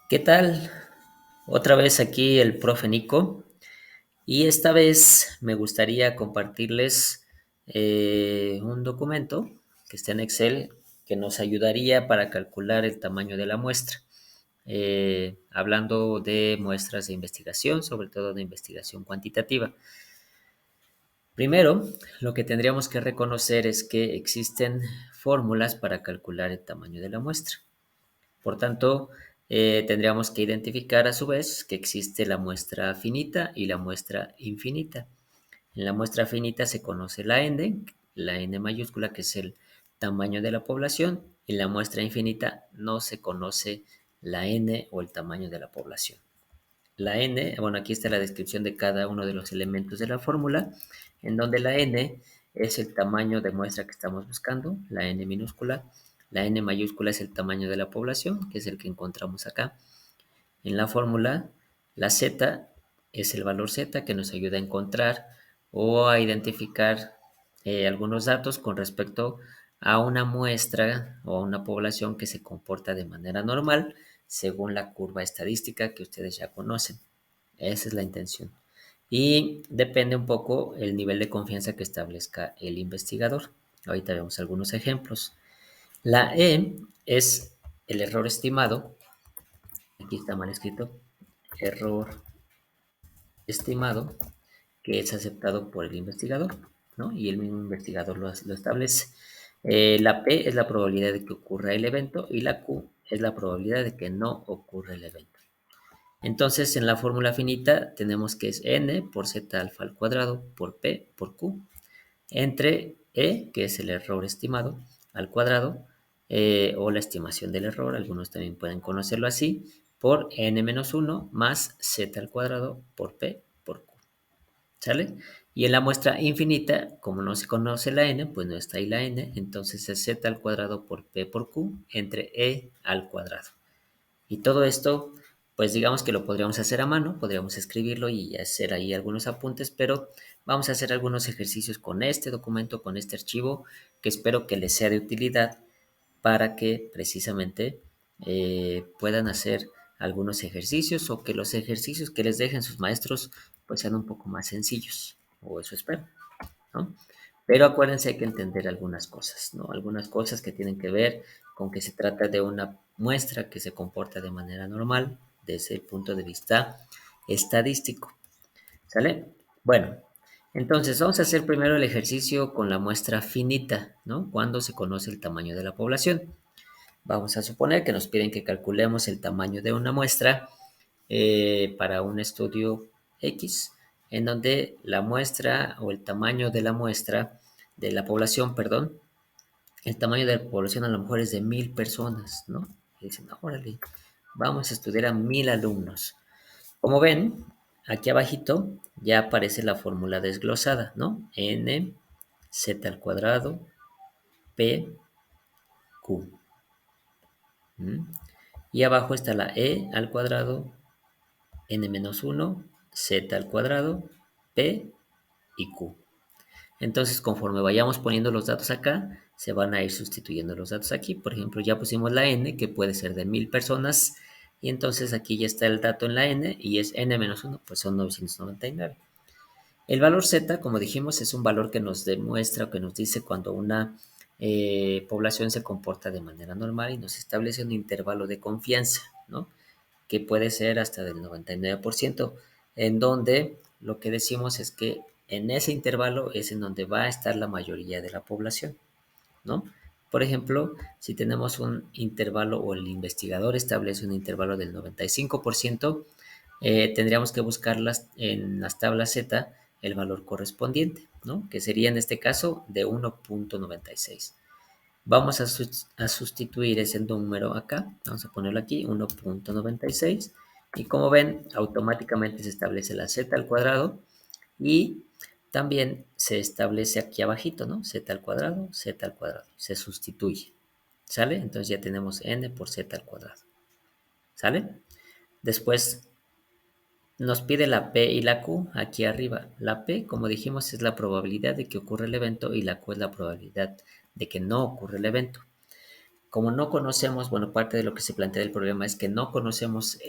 ¿Qué tal? Otra vez aquí el profe Nico y esta vez me gustaría compartirles un documento que está en Excel que nos ayudaría para calcular el tamaño de la muestra. Hablando de muestras de investigación, sobre todo de investigación cuantitativa. Primero, lo que tendríamos que reconocer es que existen fórmulas para calcular el tamaño de la muestra. Por tanto, tendríamos que identificar a su vez que existe la muestra finita y la muestra infinita. En la muestra finita se conoce la n mayúscula, que es el tamaño de la población, y en la muestra infinita no se conoce la n o el tamaño de la población. La n, bueno, aquí está la descripción de cada uno de los elementos de la fórmula, en donde la n es el tamaño de muestra que estamos buscando, la n minúscula. La n mayúscula es el tamaño de la población, que es el que encontramos acá. En la fórmula, la z es el valor z que nos ayuda a encontrar o a identificar algunos datos con respecto a una muestra o a una población que se comporta de manera normal según la curva estadística que ustedes ya conocen. Esa es la intención. Y depende un poco el nivel de confianza que establezca el investigador. Ahorita vemos algunos ejemplos. La E es el error estimado. Aquí está mal escrito. Error estimado que es aceptado por el investigador, ¿no? Y el mismo investigador lo establece. La P es la probabilidad de que ocurra el evento y la Q es la probabilidad de que no ocurra el evento. Entonces, en la fórmula finita tenemos que es n por z alfa al cuadrado por p por q, entre e, que es el error estimado, al cuadrado, o la estimación del error, algunos también pueden conocerlo así, por n menos 1 más z al cuadrado por p por q. ¿Sale? Y en la muestra infinita, como no se conoce la n, pues no está ahí la n, entonces es z al cuadrado por p por q entre e al cuadrado. Y todo esto, pues digamos que lo podríamos hacer a mano, podríamos escribirlo y hacer ahí algunos apuntes, pero vamos a hacer algunos ejercicios con este documento, con este archivo, que espero que les sea de utilidad para que precisamente puedan hacer algunos ejercicios o que los ejercicios que les dejen sus maestros pues sean un poco más sencillos, o eso espero, ¿no? Pero acuérdense, hay que entender algunas cosas, ¿no? Algunas cosas que tienen que ver con que se trata de una muestra que se comporta de manera normal desde el punto de vista estadístico, ¿sale? Bueno, entonces vamos a hacer primero el ejercicio con la muestra finita, ¿no? Cuando se conoce el tamaño de la población. Vamos a suponer que nos piden que calculemos el tamaño de una muestra para un estudio X, en donde la muestra o el tamaño de la muestra, de la población, perdón, el tamaño de la población a lo mejor es de 1000 personas, ¿no? Y dicen, órale, vamos a estudiar a 1000 alumnos. Como ven, aquí abajito ya aparece la fórmula desglosada, ¿no? N, Z al cuadrado, P, Q. ¿Mm? Y abajo está la E al cuadrado, n-1, z al cuadrado, p y q. Entonces, conforme vayamos poniendo los datos acá, se van a ir sustituyendo los datos aquí. Por ejemplo, ya pusimos la n, que puede ser de 1000 personas, y entonces aquí ya está el dato en la n, y es n-1, pues son 999. El valor z, como dijimos, es un valor que nos demuestra o que nos dice cuando una población se comporta de manera normal y nos establece un intervalo de confianza, ¿no? Que puede ser hasta del 99%, en donde lo que decimos es que en ese intervalo es en donde va a estar la mayoría de la población, ¿no? Por ejemplo, si tenemos un intervalo o el investigador establece un intervalo del 95%, tendríamos que buscar en las tablas Z el valor correspondiente, ¿no? Que sería en este caso de 1.96. Vamos a sustituir ese número acá, vamos a ponerlo aquí, 1.96, y como ven, automáticamente se establece la z al cuadrado y también se establece aquí abajito, ¿no? Z al cuadrado, se sustituye, ¿sale? Entonces ya tenemos n por z al cuadrado, ¿sale? Después nos pide la P y la Q aquí arriba. La P, como dijimos, es la probabilidad de que ocurra el evento y la Q es la probabilidad de que no ocurra el evento. como no conocemos, bueno, parte de lo que se plantea del problema es que no conocemos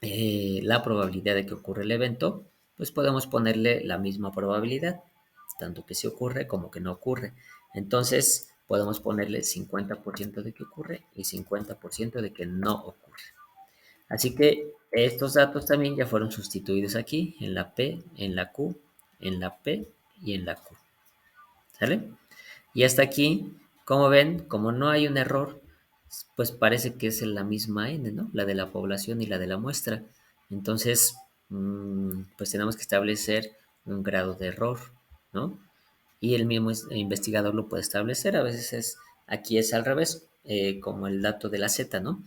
la probabilidad de que ocurra el evento, pues podemos ponerle la misma probabilidad, tanto que sí ocurre como que no ocurre. Entonces, podemos ponerle 50% de que ocurre y 50% de que no ocurre. Así que estos datos también ya fueron sustituidos aquí, en la P, en la Q, en la P y en la Q. ¿Sale? Y hasta aquí, como ven, como no hay un error, pues parece que es la misma n, ¿no? La de la población y la de la muestra. Entonces, pues tenemos que establecer un grado de error, ¿no? Y el mismo investigador lo puede establecer. A veces aquí es al revés, como el dato de la Z, ¿no?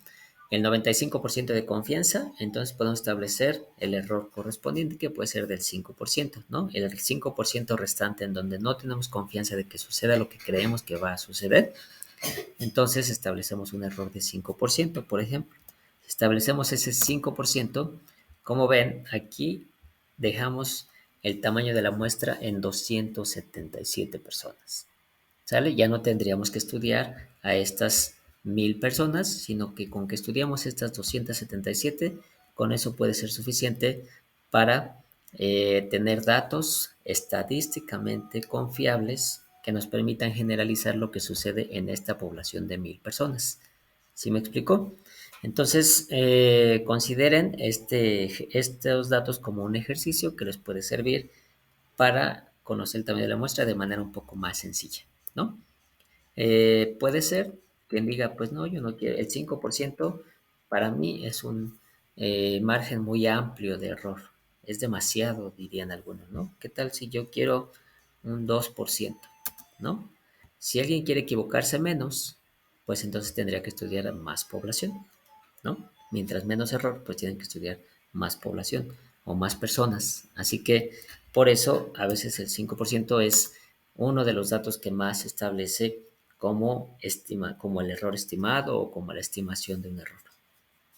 El 95% de confianza, entonces podemos establecer el error correspondiente que puede ser del 5%, ¿no? El 5% restante en donde no tenemos confianza de que suceda lo que creemos que va a suceder, entonces establecemos un error de 5%, por ejemplo. Si establecemos ese 5%, como ven, aquí dejamos el tamaño de la muestra en 277 personas. ¿Sale? Ya no tendríamos que estudiar a estas 1000 personas, sino que con que estudiamos estas 277, con eso puede ser suficiente para tener datos estadísticamente confiables que nos permitan generalizar lo que sucede en esta población de 1000 personas. ¿Sí me explicó? Entonces, consideren estos datos como un ejercicio que les puede servir para conocer el tamaño de la muestra de manera un poco más sencilla, ¿no? Puede ser quien diga, pues no, yo no quiero, el 5% para mí es un margen muy amplio de error, es demasiado, dirían algunos, ¿no? ¿Qué tal si yo quiero un 2%, ¿no? Si alguien quiere equivocarse menos, pues entonces tendría que estudiar más población, ¿no? Mientras menos error, pues tienen que estudiar más población o más personas. Así que por eso a veces el 5% es uno de los datos que más se establece como el error estimado o como la estimación de un error.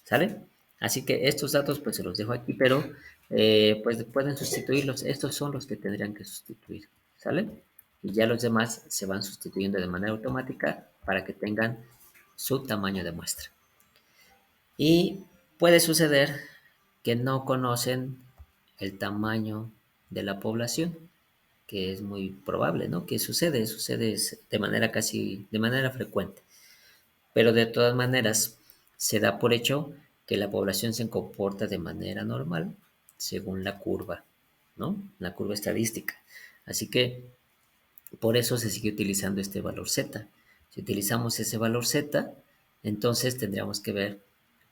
¿Sale? Así que estos datos pues se los dejo aquí, pero pues pueden sustituirlos. Estos son los que tendrían que sustituir. ¿Sale? Y ya los demás se van sustituyendo de manera automática para que tengan su tamaño de muestra. Y puede suceder que no conocen el tamaño de la población, que es muy probable, ¿no? Que sucede de manera de manera frecuente. Pero de todas maneras, se da por hecho que la población se comporta de manera normal según la curva, ¿no? La curva estadística. Así que por eso se sigue utilizando este valor Z. Si utilizamos ese valor Z, entonces tendríamos que ver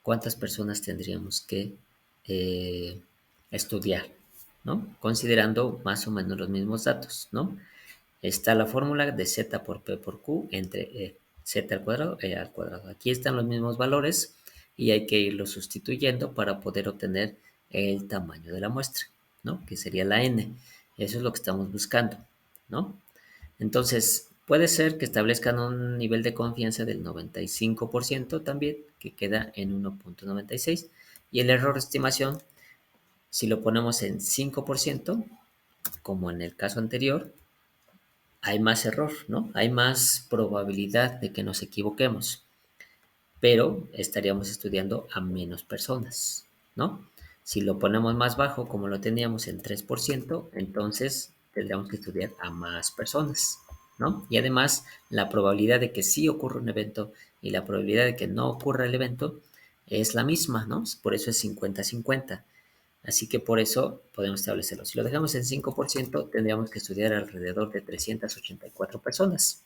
cuántas personas tendríamos que eh, estudiar, ¿no? Considerando más o menos los mismos datos, ¿no? Está la fórmula de Z por P por Q entre Z al cuadrado, E al cuadrado. Aquí están los mismos valores y hay que irlos sustituyendo para poder obtener el tamaño de la muestra, ¿no? Que sería la N. Eso es lo que estamos buscando, ¿no? Entonces, puede ser que establezcan un nivel de confianza del 95% también, que queda en 1.96. Y el error de estimación, si lo ponemos en 5%, como en el caso anterior, hay más error, ¿no? Hay más probabilidad de que nos equivoquemos, pero estaríamos estudiando a menos personas, ¿no? Si lo ponemos más bajo, como lo teníamos en 3%, entonces tendríamos que estudiar a más personas, ¿no? Y además, la probabilidad de que sí ocurra un evento y la probabilidad de que no ocurra el evento es la misma, ¿no? Por eso es 50-50. Así que por eso podemos establecerlo. Si lo dejamos en 5%, tendríamos que estudiar alrededor de 384 personas.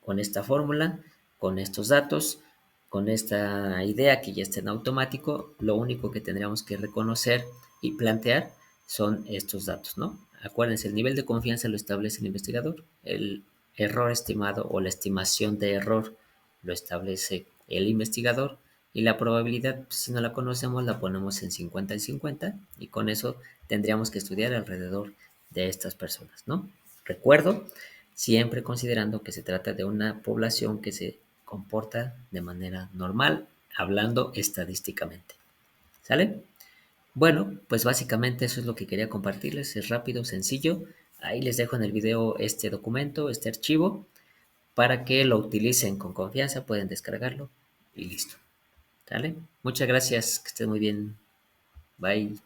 Con esta fórmula, con estos datos, con esta idea que ya está en automático, lo único que tendríamos que reconocer y plantear son estos datos, ¿no? Acuérdense, el nivel de confianza lo establece el investigador, el error estimado o la estimación de error lo establece el investigador y la probabilidad, si no la conocemos, la ponemos en 50 y 50 y con eso tendríamos que estudiar alrededor de estas personas, ¿no? Recuerdo, siempre considerando que se trata de una población que se comporta de manera normal, hablando estadísticamente. ¿Sale? Bueno, pues básicamente eso es lo que quería compartirles, es rápido, sencillo. Ahí les dejo en el video este documento, este archivo, para que lo utilicen con confianza, pueden descargarlo y listo. ¿Sale? Muchas gracias, que estés muy bien. Bye.